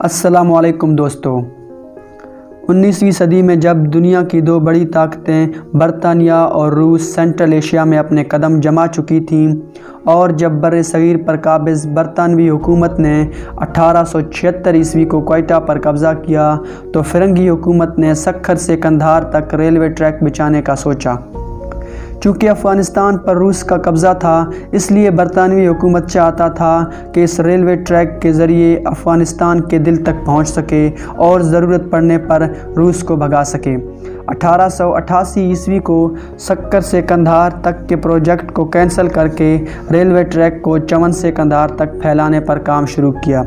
السلام علیکم دوستو۔ 19ویں صدی میں جب دنیا کی دو بڑی طاقتیں برطانیہ اور روس سینٹرل ایشیا میں اپنے قدم جما چکی تھیں اور جب بر صغیر پر قابض برطانوی حکومت نے 1876 عیسوی کو کوئٹہ پر قبضہ کیا تو فرنگی حکومت نے سکھر سے قندھار تک ریلوے ٹریک بچھانے کا سوچا۔ چونکہ افغانستان پر روس کا قبضہ تھا، اس لیے برطانوی حکومت چاہتا تھا کہ اس ریلوے ٹریک کے ذریعے افغانستان کے دل تک پہنچ سکے اور ضرورت پڑنے پر روس کو بھگا سکے۔ 1888 عیسوی کو سکھر سے قندھار تک کے پروجیکٹ کو کینسل کر کے ریلوے ٹریک کو چمن سے قندھار تک پھیلانے پر کام شروع کیا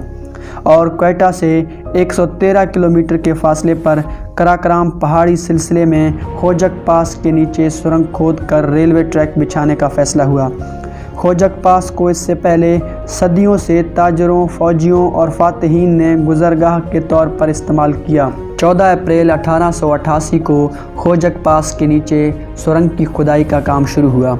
اور کوئٹہ سے 113 کلومیٹر کے فاصلے پر کراکرام پہاڑی سلسلے میں خوجک پاس کے نیچے سرنگ کھود کر ریلوے ٹریک بچھانے کا فیصلہ ہوا۔ خوجک پاس کو اس سے پہلے صدیوں سے تاجروں، فوجیوں اور فاتحین نے گزرگاہ کے طور پر استعمال کیا۔ 14 اپریل 1888 کو خوجک پاس کے نیچے سرنگ کی کھدائی کا کام شروع ہوا۔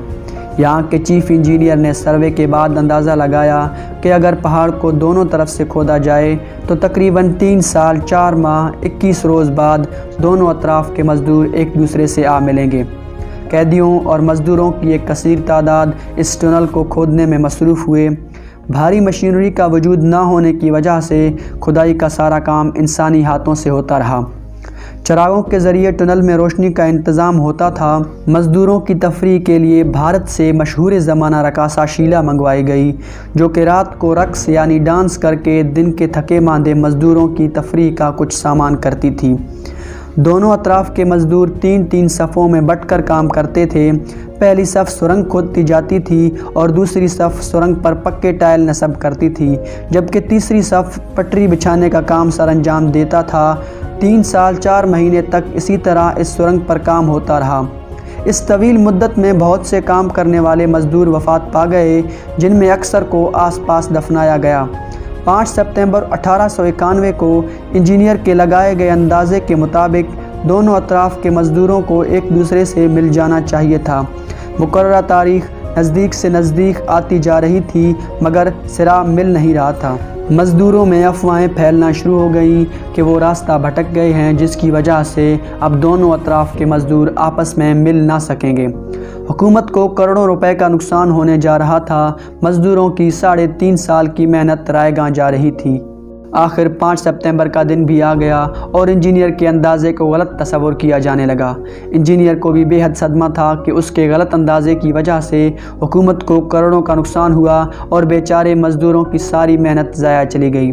یہاں کے چیف انجینئر نے سروے کے بعد اندازہ لگایا کہ اگر پہاڑ کو دونوں طرف سے کھودا جائے تو تقریباً 3 سال 4 ماہ 21 روز بعد دونوں اطراف کے مزدور ایک دوسرے سے آ ملیں گے۔ قیدیوں اور مزدوروں کی ایک کثیر تعداد اس ٹنل کو کھودنے میں مصروف ہوئے۔ بھاری مشینری کا وجود نہ ہونے کی وجہ سے کھدائی کا سارا کام انسانی ہاتھوں سے ہوتا رہا۔ چراغوں کے ذریعے ٹنل میں روشنی کا انتظام ہوتا تھا۔ مزدوروں کی تفریح کے لیے بھارت سے مشہور زمانہ رقاصہ شیلا منگوائی گئی، جو کہ رات کو رقص یعنی ڈانس کر کے دن کے تھکے ماندے مزدوروں کی تفریح کا کچھ سامان کرتی تھی۔ دونوں اطراف کے مزدور 3 صفوں میں بٹ کر کام کرتے تھے۔ پہلی صف سرنگ کھودتی جاتی تھی اور دوسری صف سرنگ پر پکے ٹائل نصب کرتی تھی، جبکہ تیسری صف پٹری بچھانے کا کام سر انجام دیتا تھا۔ 3 سال 4 مہینے تک اسی طرح اس سرنگ پر کام ہوتا رہا۔ اس طویل مدت میں بہت سے کام کرنے والے مزدور وفات پا گئے، جن میں اکثر کو آس پاس دفنایا گیا۔ 5 سپتمبر 1891 کو انجینئر کے لگائے گئے اندازے کے مطابق دونوں اطراف کے مزدوروں کو ایک دوسرے سے مل جانا چاہیے تھا۔ مقررہ تاریخ نزدیک سے نزدیک آتی جا رہی تھی، مگر سرا مل نہیں رہا تھا۔ مزدوروں میں افواہیں پھیلنا شروع ہو گئیں کہ وہ راستہ بھٹک گئے ہیں، جس کی وجہ سے اب دونوں اطراف کے مزدور آپس میں مل نہ سکیں گے۔ حکومت کو کروڑوں روپے کا نقصان ہونے جا رہا تھا۔ مزدوروں کی 3.5 سال کی محنت رائے گاں جا رہی تھی۔ آخر 5 سپتمبر کا دن بھی آ گیا اور انجینئر کے اندازے کو غلط تصور کیا جانے لگا۔ انجینئر کو بھی بے حد صدمہ تھا کہ اس کے غلط اندازے کی وجہ سے حکومت کو کروڑوں کا نقصان ہوا اور بیچارے مزدوروں کی ساری محنت ضائع چلی گئی۔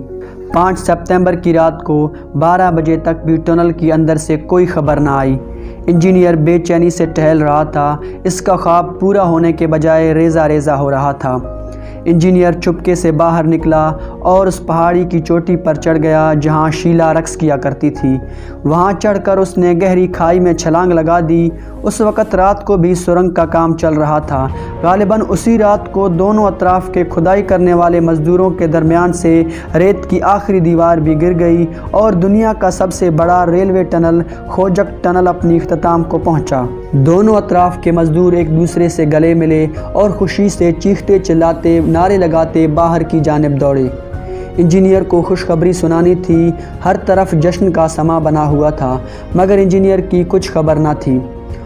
5 سپتمبر کی رات کو 12 بجے تک بھی ٹنل کے اندر سے کوئی خبر نہ آئی۔ انجینئر بے چینی سے ٹہل رہا تھا۔ اس کا خواب پورا ہونے کے بجائے ریزہ ریزہ ہو رہا تھا۔ انجینئر چپکے سے باہر نکلا اور اس پہاڑی کی چوٹی پر چڑھ گیا جہاں شیلا رقص کیا کرتی تھی۔ وہاں چڑھ کر اس نے گہری کھائی میں چھلانگ لگا دی۔ اس وقت رات کو بھی سرنگ کا کام چل رہا تھا۔ غالباً اسی رات کو دونوں اطراف کے کھدائی کرنے والے مزدوروں کے درمیان سے ریت کی آخری دیوار بھی گر گئی اور دنیا کا سب سے بڑا ریلوے ٹنل خوجک ٹنل اپنی اختتام کو پہنچا۔ دونوں اطراف کے مزدور ایک دوسرے سے گلے ملے اور خوشی سے چیختے چلاتے نعرے لگاتے باہر کی جانب دوڑے۔ انجینئر کو خوشخبری سنانی تھی۔ ہر طرف جشن کا سما بنا ہوا تھا، مگر انجینئر کی کچھ خبر نہ تھی۔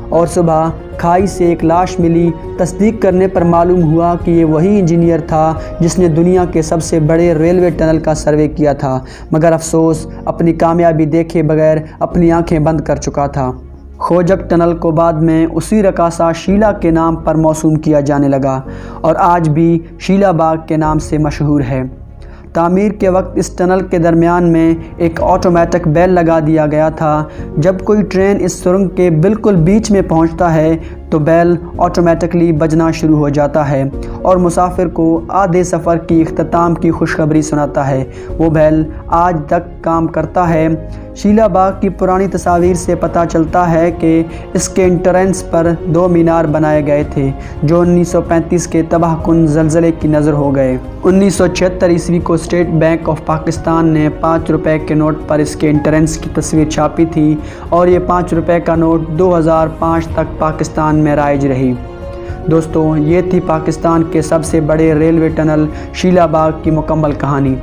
اور صبح کھائی سے ایک لاش ملی۔ تصدیق کرنے پر معلوم ہوا کہ یہ وہی انجینئر تھا جس نے دنیا کے سب سے بڑے ریلوے ٹنل کا سروے کیا تھا، مگر افسوس اپنی کامیابی دیکھے بغیر اپنی آنکھیں بند کر چکا تھا۔ خوجک ٹنل کو بعد میں اسی رقاصہ شیلا کے نام پر موسوم کیا جانے لگا اور آج بھی شیلا باغ کے نام سے مشہور ہے۔ تعمیر کے وقت اس ٹنل کے درمیان میں ایک آٹومیٹک بیل لگا دیا گیا تھا۔ جب کوئی ٹرین اس سرنگ کے بالکل بیچ میں پہنچتا ہے تو بیل آٹومیٹکلی بجنا شروع ہو جاتا ہے اور مسافر کو آدھے سفر کی اختتام کی خوشخبری سناتا ہے۔ وہ بیل آج تک کام کرتا ہے۔ شیلا باغ کی پرانی تصاویر سے پتہ چلتا ہے کہ اس کے انٹرنس پر 2 مینار بنائے گئے تھے جو 1935 کے تباہ کن زلزلے کی نظر ہو گئے۔ 1976 عیسوی کو اسٹیٹ بینک آف پاکستان نے 5 روپے کے نوٹ پر اس کے انٹرنس کی تصویر چھاپی تھی اور یہ 5 روپے کا نوٹ 2005 تک پاکستان میں رائج رہی۔ دوستو، یہ تھی پاکستان کے سب سے بڑے ریلوے ٹنل شیلا باغ کی مکمل کہانی۔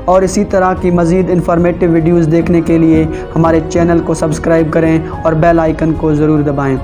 اور اسی طرح کی مزید انفارمیٹیو ویڈیوز دیکھنے کے لیے ہمارے چینل کو سبسکرائب کریں اور بیل آئیکن کو ضرور دبائیں۔